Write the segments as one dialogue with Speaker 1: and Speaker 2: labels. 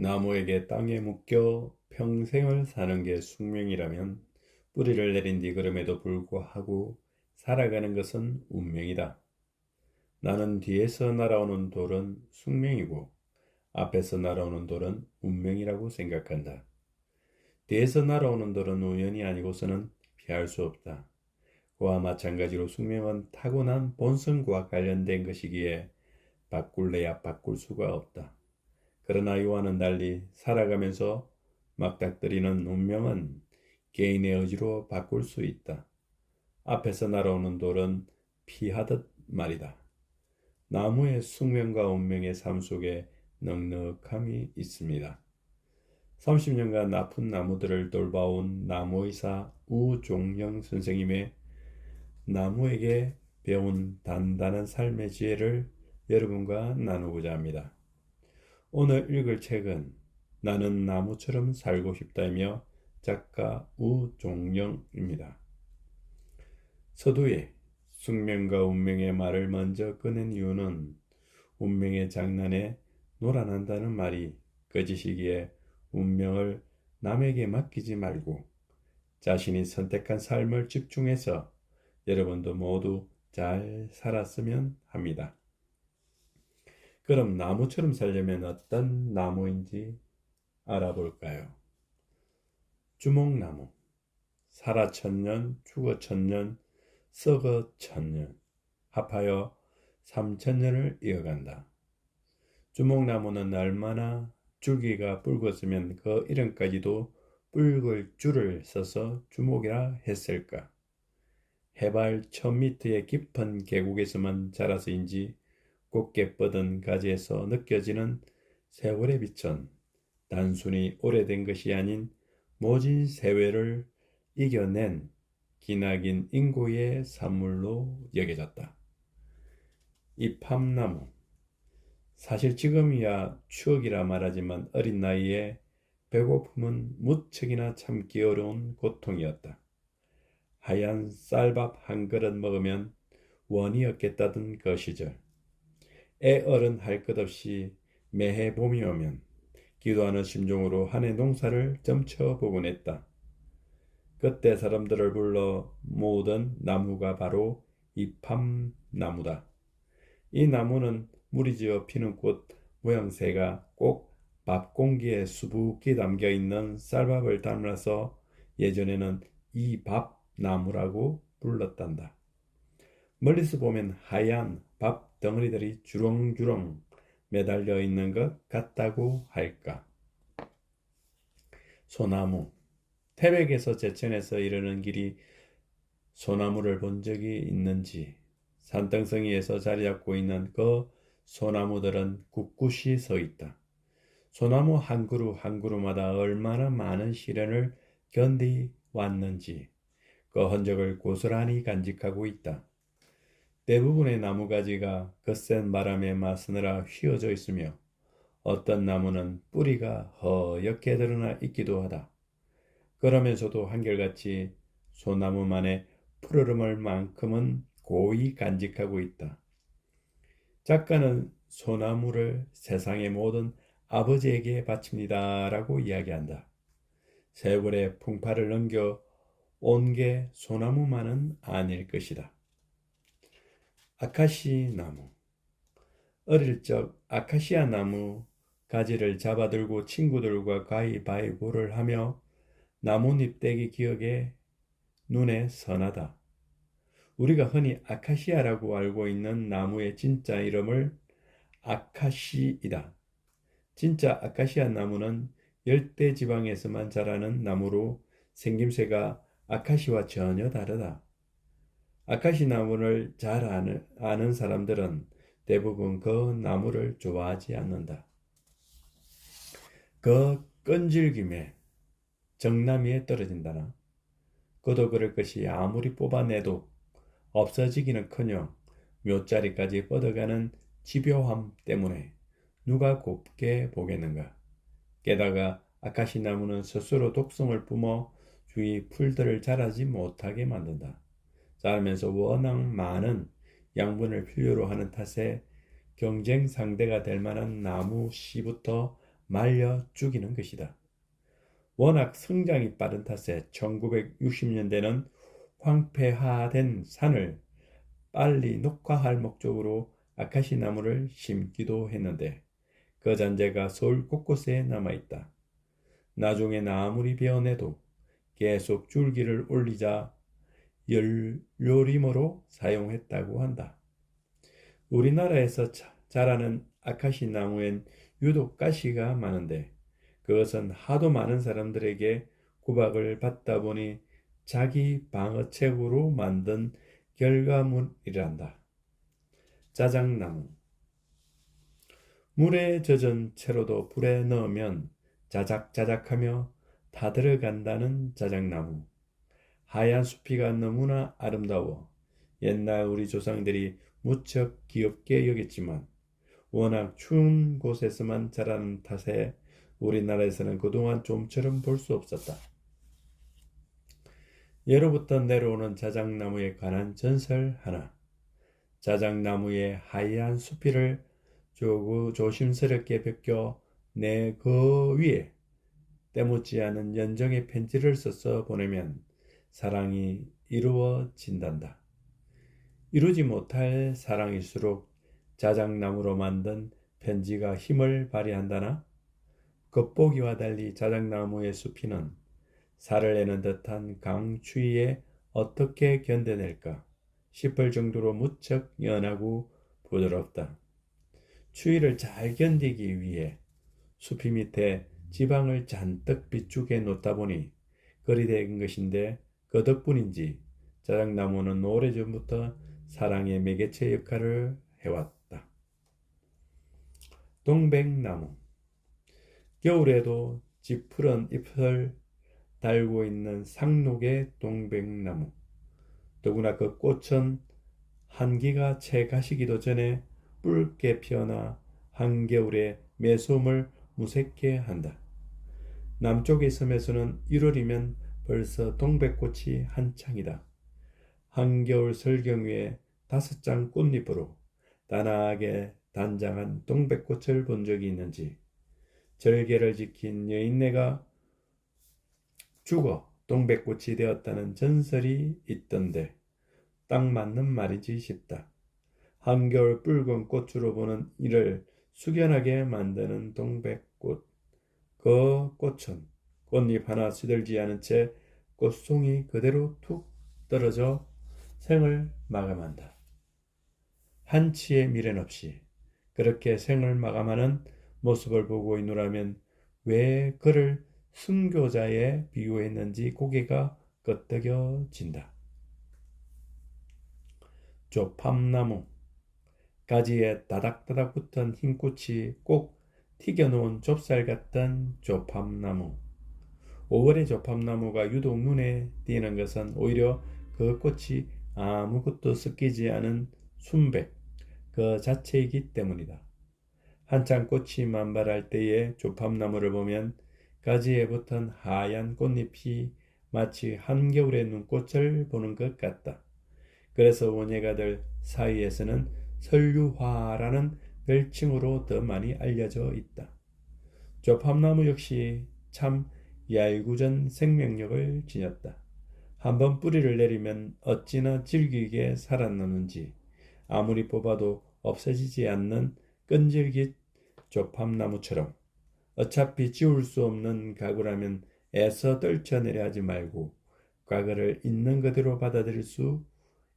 Speaker 1: 나무에게 땅에 묶여 평생을 사는 게 숙명이라면 뿌리를 내린 뒤 그럼에도 불구하고 살아가는 것은 운명이다. 나는 뒤에서 날아오는 돌은 숙명이고 앞에서 날아오는 돌은 운명이라고 생각한다. 뒤에서 날아오는 돌은 우연이 아니고서는 피할 수 없다. 그와 마찬가지로 숙명은 타고난 본성과 관련된 것이기에 바꿀래야 바꿀 수가 없다. 그러나 이와는 달리 살아가면서 맞닥뜨리는 운명은 개인의 의지로 바꿀 수 있다. 앞에서 날아오는 돌은 피하듯 말이다. 나무의 숙명과 운명의 삶 속에 넉넉함이 있습니다. 30년간 아픈 나무들을 돌봐온 나무의사 우종영 선생님의 나무에게 배운 단단한 삶의 지혜를 여러분과 나누고자 합니다. 오늘 읽을 책은 나는 나무처럼 살고 싶다이며 작가 우종영입니다. 서두에 숙명과 운명의 말을 먼저 꺼낸 이유는 운명의 장난에 놀아난다는 말이 꺼지시기에 운명을 남에게 맡기지 말고 자신이 선택한 삶을 집중해서 여러분도 모두 잘 살았으면 합니다. 그럼 나무처럼 살려면 어떤 나무인지 알아볼까요? 주목나무, 살아 천년, 죽어 천년, 썩어 천년, 합하여 3천년을 이어간다. 주목나무는 얼마나 줄기가 붉었으면 그 이름까지도 붉을 줄을 써서 주목이라 했을까? 해발 1000m의 깊은 계곡에서만 자라서인지 곱게 뻗은 가지에서 느껴지는 세월의 빛은 단순히 오래된 것이 아닌 모진 세월을 이겨낸 기나긴 인고의 산물로 여겨졌다. 이 팜나무, 사실 지금이야 추억이라 말하지만 어린 나이에 배고픔은 무척이나 참기 어려운 고통이었다. 하얀 쌀밥 한 그릇 먹으면 원이 없겠다던 그 시절, 애 어른 할 것 없이 매해 봄이 오면 기도하는 심정으로 한 해 농사를 점쳐보곤 했다. 그때 사람들을 불러 모으던 나무가 바로 이 팜나무다. 이 나무는 무리지어 피는 꽃 모양새가 꼭 밥 공기에 수북히 담겨있는 쌀밥을 닮아서 예전에는 이 밥나무라고 불렀단다. 멀리서 보면 하얀 밥 덩어리들이 주렁주렁 매달려 있는 것 같다고 할까. 소나무, 태백에서 제천에서 이르는 길이 소나무를 본 적이 있는지, 산등성이에서 자리 잡고 있는 그 소나무들은 꿋꿋이 서 있다. 소나무 한 그루 한 그루마다 얼마나 많은 시련을 견디왔는지 그 흔적을 고스란히 간직하고 있다. 대부분의 나무가지가 거센 바람에 맞서느라 휘어져 있으며 어떤 나무는 뿌리가 허옇게 드러나 있기도 하다. 그러면서도 한결같이 소나무만의 푸르름을 만큼은 고이 간직하고 있다. 작가는 소나무를 세상의 모든 아버지에게 바칩니다라고 이야기한다. 세월의 풍파를 넘겨 온 게 소나무만은 아닐 것이다. 아카시 나무. 어릴 적 아카시아 나무 가지를 잡아들고 친구들과 가위바위보를 하며 나뭇잎 떼기 기억에 눈에 선하다. 우리가 흔히 아카시아라고 알고 있는 나무의 진짜 이름을 아카시이다. 진짜 아카시아 나무는 열대 지방에서만 자라는 나무로 생김새가 아카시와 전혀 다르다. 아카시 나무를 잘 아는 사람들은 대부분 그 나무를 좋아하지 않는다. 그 끈질김에 정나미에 떨어진다나 그도 그럴 것이 아무리 뽑아내도 없어지기는커녕 묘자리까지 뻗어가는 집요함 때문에 누가 곱게 보겠는가. 게다가 아카시 나무는 스스로 독성을 뿜어 주위 풀들을 자라지 못하게 만든다. 자라면서 워낙 많은 양분을 필요로 하는 탓에 경쟁 상대가 될 만한 나무 씨부터 말려 죽이는 것이다. 워낙 성장이 빠른 탓에 1960년대는 황폐화된 산을 빨리 녹화할 목적으로 아카시 나무를 심기도 했는데 그 잔재가 서울 곳곳에 남아있다. 나중에 아무리 베어내도 계속 줄기를 올리자 연료림으로 사용했다고 한다. 우리나라에서 자라는 아카시 나무엔 유독 가시가 많은데 그것은 하도 많은 사람들에게 구박을 받다 보니 자기 방어책으로 만든 결과물이란다. 자작나무. 물에 젖은 채로도 불에 넣으면 자작자작하며 다 들어간다는 자작나무. 하얀 숲이가 너무나 아름다워 옛날 우리 조상들이 무척 귀엽게 여겼지만 워낙 추운 곳에서만 자라는 탓에 우리나라에서는 그동안 좀처럼 볼 수 없었다. 예로부터 내려오는 자작나무에 관한 전설 하나. 자작나무의 하얀 수피를 조심스럽게 벗겨 내 그 위에 때묻지 않은 연정의 편지를 써서 보내면 사랑이 이루어진단다. 이루지 못할 사랑일수록 자작나무로 만든 편지가 힘을 발휘한다나? 겉보기와 달리 자작나무의 수피는 살을 내는 듯한 강추위에 어떻게 견뎌낼까 싶을 정도로 무척 연하고 부드럽다. 추위를 잘 견디기 위해 수피 밑에 지방을 잔뜩 비축해 놓다 보니 그리 된 것인데 그 덕분인지 자작나무는 오래전부터 사랑의 매개체 역할을 해왔다. 동백나무. 겨울에도 짙푸른 잎을 달고 있는 상록의 동백나무. 더구나 그 꽃은 한기가 채 가시기도 전에 붉게 피어나 한겨울의 매솜을 무색게 한다. 남쪽의 섬에서는 1월이면 벌써 동백꽃이 한창이다. 한겨울 설경 위에 5장 꽃잎으로 단아하게 단장한 동백꽃을 본 적이 있는지 절개를 지킨 여인네가 죽어 동백꽃이 되었다는 전설이 있던데 딱 맞는 말이지 싶다. 한겨울 붉은 꽃으로 보는 이를 숙연하게 만드는 동백꽃. 그 꽃은 꽃잎 하나 시들지 않은 채 꽃송이 그대로 툭 떨어져 생을 마감한다. 한치의 미련 없이 그렇게 생을 마감하는 모습을 보고 있노라면 왜 그를 순교자에 비유했는지 고개가 끄덕여진다. 조팝나무. 가지에 다닥다닥 붙은 흰 꽃이 꼭 튀겨놓은 좁쌀 같던 조팝나무. 5월의 조팝나무가 유독 눈에 띄는 것은 오히려 그 꽃이 아무것도 섞이지 않은 순백 그 자체이기 때문이다. 한창 꽃이 만발할 때의 조팝나무를 보면 가지에 붙은 하얀 꽃잎이 마치 한겨울의 눈꽃을 보는 것 같다. 그래서 원예가들 사이에서는 설유화라는 별칭으로 더 많이 알려져 있다. 조팝나무 역시 참 얄궂은 생명력을 지녔다. 한번 뿌리를 내리면 어찌나 질기게 살아나는지 아무리 뽑아도 없어지지 않는 끈질긴 조팝나무처럼 어차피 지울 수 없는 가구라면 애써 떨쳐내려 하지 말고 과거를 있는 그대로 받아들일 수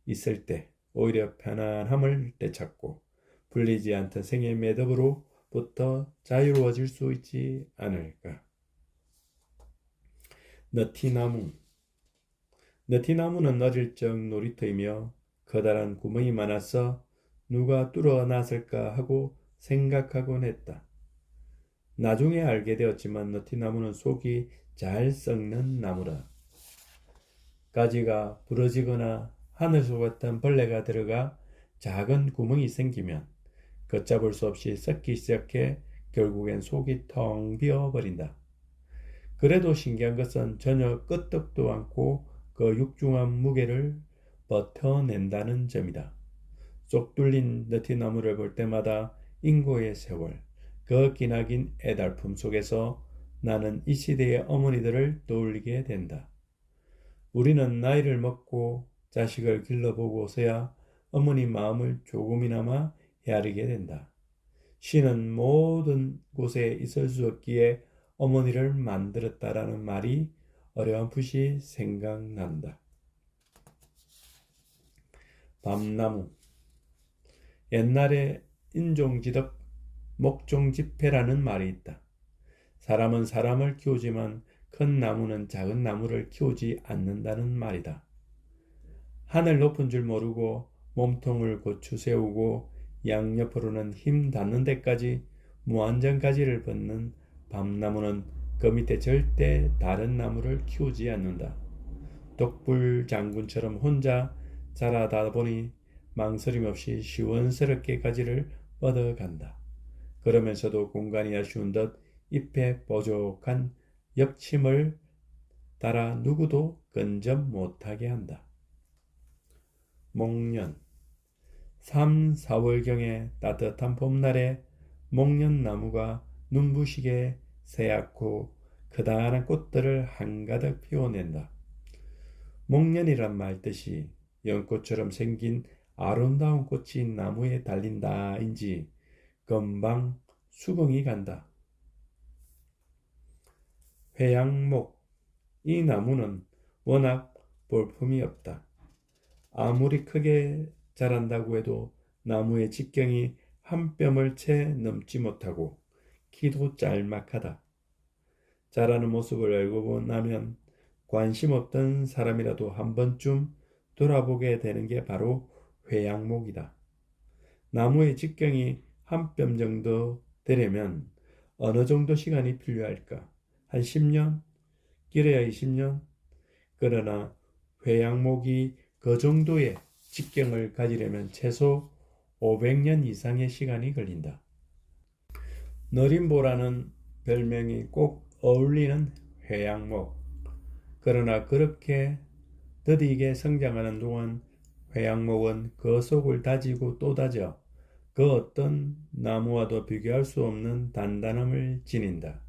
Speaker 1: 있을 때 오히려 편안함을 되찾고 풀리지 않던 생의 매듭으로부터 자유로워질 수 있지 않을까. 너티나무. 너티나무는 어릴 적 놀이터이며 커다란 구멍이 많아서 누가 뚫어놨을까 하고 생각하곤 했다. 나중에 알게 되었지만 너티나무는 속이 잘 썩는 나무라. 가지가 부러지거나 하늘소 같은 벌레가 들어가 작은 구멍이 생기면 걷잡을 수 없이 썩기 시작해 결국엔 속이 텅 비어버린다. 그래도 신기한 것은 전혀 끄떡도 않고 그 육중한 무게를 버텨낸다는 점이다. 쏙 뚫린 너티나무를 볼 때마다 인고의 세월, 그 기나긴 애달픔 속에서 나는 이 시대의 어머니들을 떠올리게 된다. 우리는 나이를 먹고 자식을 길러보고서야 어머니 마음을 조금이나마 헤아리게 된다. 신은 모든 곳에 있을 수 없기에 어머니를 만들었다라는 말이 어렴풋이 생각난다. 밤나무. 옛날에 인종지덕 목종지폐라는 말이 있다. 사람은 사람을 키우지만 큰 나무는 작은 나무를 키우지 않는다는 말이다. 하늘 높은 줄 모르고 몸통을 고추 세우고 양옆으로는 힘 닿는 데까지 무한정 가지를 뻗는 밤나무는 그 밑에 절대 다른 나무를 키우지 않는다. 독불 장군처럼 혼자 자라다 보니 망설임 없이 시원스럽게 가지를 뻗어간다. 그러면서도 공간이 아쉬운 듯 잎에 뾰족한 옆침을 따라 누구도 끈적 못하게 한다. 목련. 3, 4월경에 따뜻한 봄날에 목련나무가 눈부시게 새얗고 크다란 꽃들을 한가득 피워낸다. 목련이란 말 뜻이 연꽃처럼 생긴 아름다운 꽃이 나무에 달린다인지 금방 수긍이 간다. 회양목. 이 나무는 워낙 볼품이 없다. 아무리 크게 자란다고 해도 나무의 직경이 한 뼘을 채 넘지 못하고 키도 짤막하다. 자라는 모습을 알고 나면 관심 없던 사람이라도 한 번쯤 돌아보게 되는 게 바로 회양목이다. 나무의 직경이 한 뼘 정도 되려면 어느 정도 시간이 필요할까? 한 10년? 길어야 20년? 그러나 회양목이 그 정도의 직경을 가지려면 최소 500년 이상의 시간이 걸린다. 느림보라는 별명이 꼭 어울리는 회양목. 그러나 그렇게 더디게 성장하는 동안 회양목은 그 속을 다지고 또 다져 그 어떤 나무와도 비교할 수 없는 단단함을 지닌다.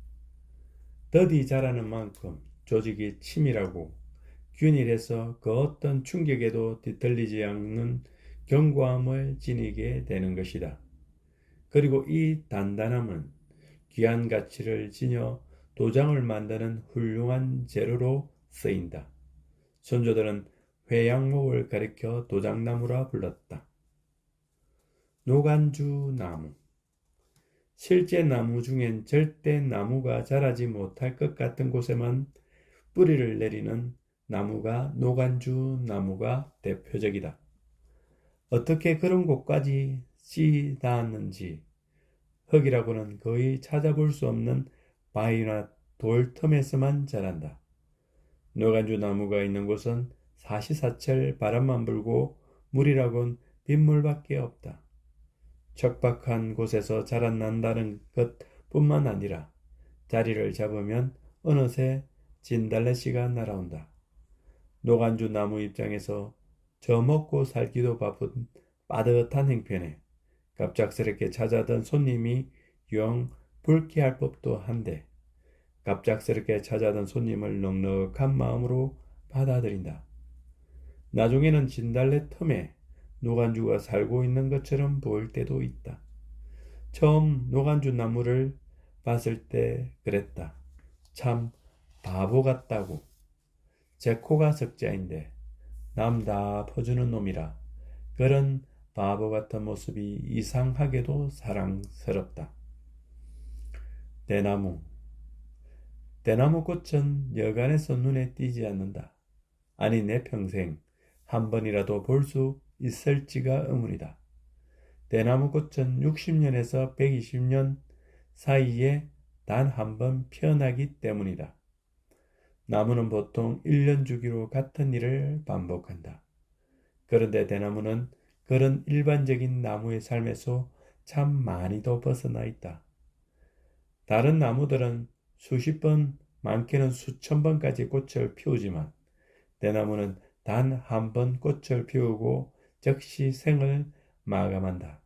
Speaker 1: 더디 자라는 만큼 조직이 치밀하고 균일해서 그 어떤 충격에도 뒤틀리지 않는 견고함을 지니게 되는 것이다. 그리고 이 단단함은 귀한 가치를 지녀 도장을 만드는 훌륭한 재료로 쓰인다. 선조들은 회양목을 가리켜 도장나무라 불렀다. 노간주나무. 실제 나무 중엔 절대 나무가 자라지 못할 것 같은 곳에만 뿌리를 내리는 나무가 노간주나무가 대표적이다. 어떻게 그런 곳까지 씨 닿았는지 흙이라고는 거의 찾아볼 수 없는 바위나 돌 틈에서만 자란다. 노간주나무가 있는 곳은 사시사철 바람만 불고 물이라곤 빗물밖에 없다. 척박한 곳에서 자라난다는 것뿐만 아니라 자리를 잡으면 어느새 진달래씨가 날아온다. 노간주 나무 입장에서 저 먹고 살기도 바쁜 빠듯한 행편에 갑작스럽게 찾아든 손님이 영 불쾌할 법도 한데 갑작스럽게 찾아든 손님을 넉넉한 마음으로 받아들인다. 나중에는 진달래 틈에 노간주가 살고 있는 것처럼 보일 때도 있다. 처음 노간주 나무를 봤을 때 그랬다. 참 바보 같다고. 제 코가 석자인데 남 다 퍼주는 놈이라. 그런 바보 같은 모습이 이상하게도 사랑스럽다. 대나무. 대나무 꽃은 여간해서 눈에 띄지 않는다. 아니 내 평생 한 번이라도 볼 수 있을지가 의문이다. 대나무 꽃은 60년에서 120년 사이에 단 한 번 피어나기 때문이다. 나무는 보통 1년 주기로 같은 일을 반복한다. 그런데 대나무는 그런 일반적인 나무의 삶에서 참 많이도 벗어나 있다. 다른 나무들은 수십 번, 많게는 수천 번까지 꽃을 피우지만 대나무는 단 한 번 꽃을 피우고 즉시 생을 마감한다.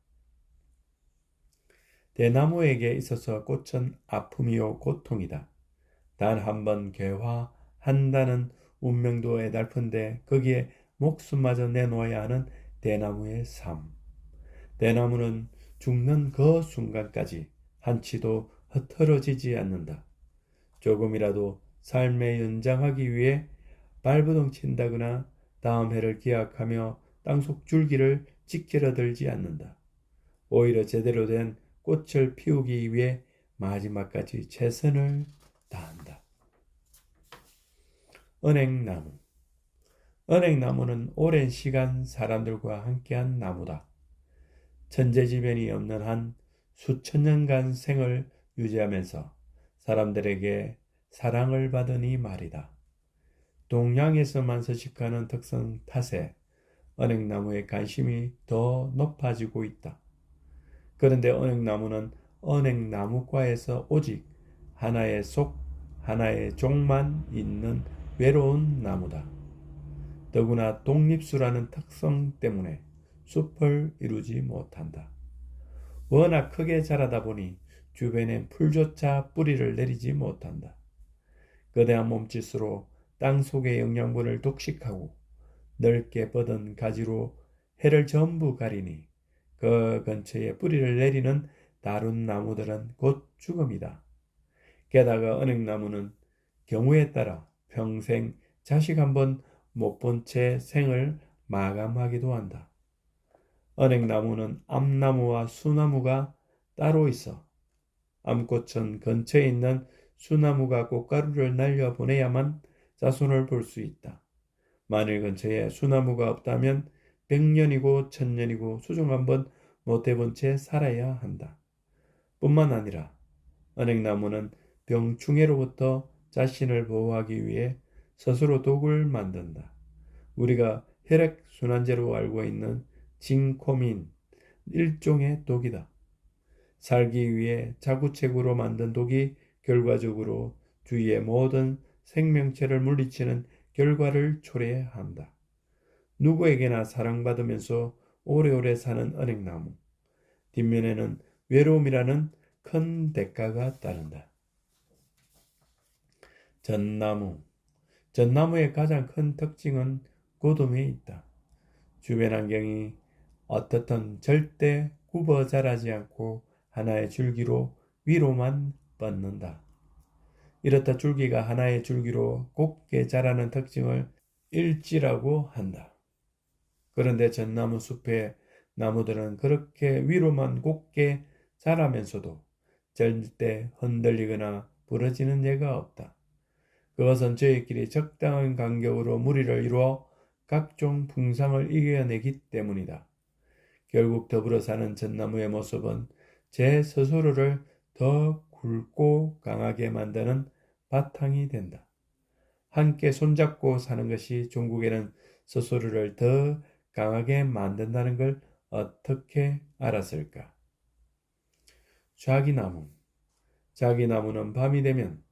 Speaker 1: 대나무에게 있어서 꽃은 아픔이요 고통이다. 단 한 번 개화한다는 운명도 애달픈데 거기에 목숨마저 내놓아야 하는 대나무의 삶. 대나무는 죽는 그 순간까지 한치도 흐트러지지 않는다. 조금이라도 삶에 연장하기 위해 발버둥 친다거나 다음 해를 기약하며 땅속 줄기를 지키려 들지 않는다. 오히려 제대로 된 꽃을 피우기 위해 마지막까지 최선을 다한다. 은행나무. 은행나무는 오랜 시간 사람들과 함께한 나무다. 천재지변이 없는 한 수천 년간 생을 유지하면서 사람들에게 사랑을 받으니 말이다. 동양에서만 서식하는 특성 탓에 은행나무의 관심이 더 높아지고 있다. 그런데 은행나무는 은행나무과에서 오직 하나의 하나의 종만 있는 외로운 나무다. 더구나 독립수라는 특성 때문에 숲을 이루지 못한다. 워낙 크게 자라다 보니 주변엔 풀조차 뿌리를 내리지 못한다. 거대한 몸짓으로 땅 속의 영양분을 독식하고 넓게 뻗은 가지로 해를 전부 가리니 그 근처에 뿌리를 내리는 다른 나무들은 곧 죽음이다. 게다가 은행나무는 경우에 따라 평생 자식 한 번 못 본 채 생을 마감하기도 한다. 은행나무는 암나무와 수나무가 따로 있어 암꽃은 근처에 있는 수나무가 꽃가루를 날려보내야만 자손을 볼 수 있다. 만일 근처에 수나무가 없다면 100년이고 1000년이고 수중 한번 못 해본 채 살아야 한다. 뿐만 아니라 은행나무는 병충해로부터 자신을 보호하기 위해 스스로 독을 만든다. 우리가 혈액순환제로 알고 있는 진코민, 일종의 독이다. 살기 위해 자구책으로 만든 독이 결과적으로 주위의 모든 생명체를 물리치는 결과를 초래한다. 누구에게나 사랑받으면서 오래오래 사는 은행나무. 뒷면에는 외로움이라는 큰 대가가 따른다. 전나무. 전나무의 가장 큰 특징은 고dom에 있다. 주변 환경이 어떻든 절대 굽어 자라지 않고 하나의 줄기로 위로만 뻗는다. 이렇다 줄기가 하나의 줄기로 곱게 자라는 특징을 일지라고 한다. 그런데 전나무 숲의 나무들은 그렇게 위로만 곱게 자라면서도 절대 흔들리거나 부러지는 예가 없다. 그것은 저희끼리 적당한 간격으로 무리를 이루어 각종 풍상을 이겨내기 때문이다. 결국 더불어 사는 전나무의 모습은 제 스스로를 더 굵고 강하게 만드는 바탕이 된다. 함께 손잡고 사는 것이 종국에는 스스로를 더 강하게 만든다는 걸 어떻게 알았을까? 좌기나무. 좌기나무는 밤이 되면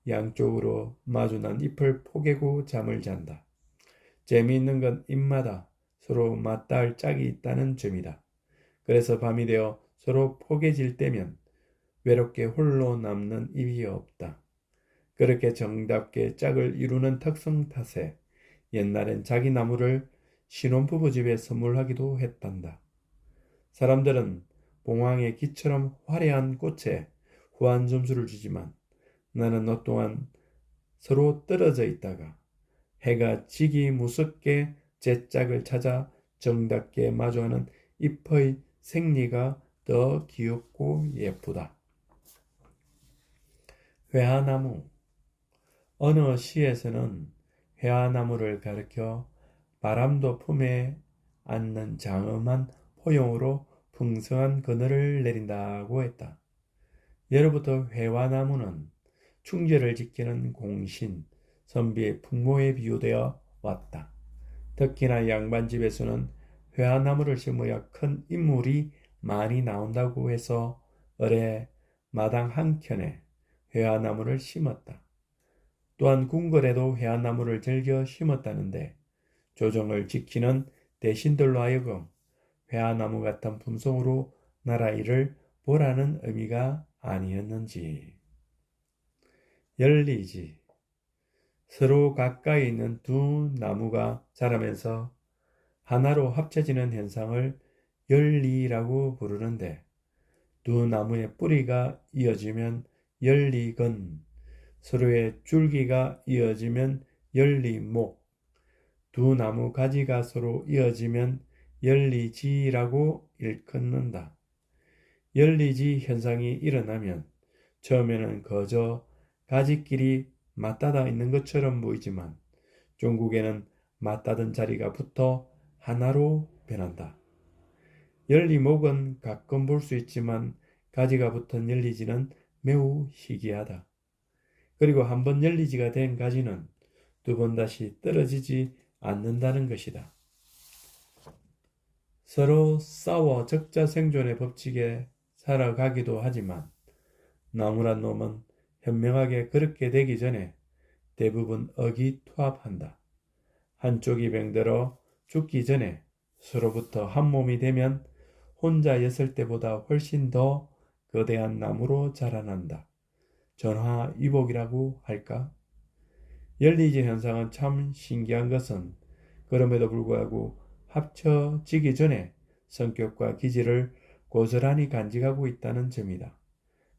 Speaker 1: 양쪽으로 마주난 잎을 포개고 잠을 잔다. 재미있는 건 잎마다 서로 맞닿을 짝이 있다는 점이다. 그래서 밤이 되어 서로 포개질 때면 외롭게 홀로 남는 잎이 없다. 그렇게 정답게 짝을 이루는 특성 탓에 옛날엔 자기 나무를 신혼부부 집에 선물하기도 했단다. 사람들은 봉황의 기처럼 화려한 꽃에 후한 점수를 주지만 나는 너 또한 서로 떨어져 있다가 해가 지기 무섭게 제 짝을 찾아 정답게 마주하는 잎의 생리가 더 귀엽고 예쁘다. 회화나무. 어느 시에서는 회화나무를 가리켜 바람도 품에 안는 장엄한 포용으로 풍성한 그늘을 내린다고 했다. 예로부터 회화나무는 충절을 지키는 공신, 선비의 풍모에 비유되어 왔다. 특히나 양반집에서는 회화나무를 심어야 큰 인물이 많이 나온다고 해서 을에 마당 한켠에 회화나무를 심었다. 또한 궁궐에도 회화나무를 즐겨 심었다는데 조정을 지키는 대신들로 하여금 회화나무 같은 품성으로 나라 일을 보라는 의미가 아니었는지. 열리지. 서로 가까이 있는 두 나무가 자라면서 하나로 합쳐지는 현상을 열리라고 부르는데, 두 나무의 뿌리가 이어지면 열리건, 서로의 줄기가 이어지면 열리목, 두 나무 가지가 서로 이어지면 열리지라고 일컫는다. 열리지 현상이 일어나면 처음에는 그저 가지끼리 맞닿아 있는 것처럼 보이지만 종국에는 맞닿은 자리가 붙어 하나로 변한다. 열리목은 가끔 볼 수 있지만 가지가 붙은 열리지는 매우 희귀하다. 그리고 한번 열리지가 된 가지는 두 번 다시 떨어지지 않는다는 것이다. 서로 싸워 적자생존의 법칙에 살아가기도 하지만 나무란 놈은 현명하게 그렇게 되기 전에 대부분 의기투합한다. 한쪽이 병들어 죽기 전에 서로부터 한 몸이 되면 혼자였을 때보다 훨씬 더 거대한 나무로 자라난다. 전화위복이라고 할까? 열리지 현상은 참 신기한 것은 그럼에도 불구하고 합쳐지기 전에 성격과 기질을 고스란히 간직하고 있다는 점이다.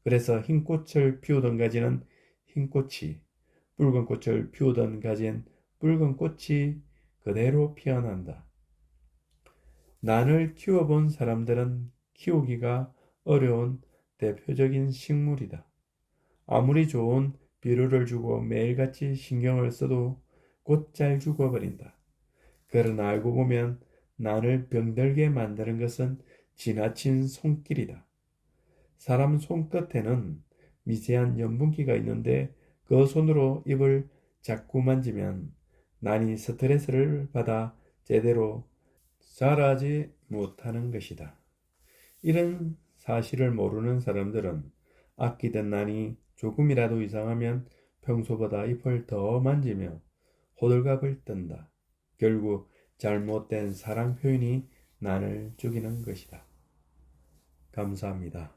Speaker 1: 그래서 흰 꽃을 피우던 가지는 흰 꽃이, 붉은 꽃을 피우던 가지는 붉은 꽃이 그대로 피어난다. 난을 키워본 사람들은 키우기가 어려운 대표적인 식물이다. 아무리 좋은 비료를 주고 매일같이 신경을 써도 곧잘 죽어버린다. 그러나 알고 보면 난을 병들게 만드는 것은 지나친 손길이다. 사람 손끝에는 미세한 염분기가 있는데 그 손으로 입을 자꾸 만지면 난이 스트레스를 받아 제대로 자라지 못하는 것이다. 이런 사실을 모르는 사람들은 아끼던 난이 조금이라도 이상하면 평소보다 잎을 더 만지며 호들갑을 뜬다. 결국 잘못된 사랑 표현이 난을 죽이는 것이다. 감사합니다.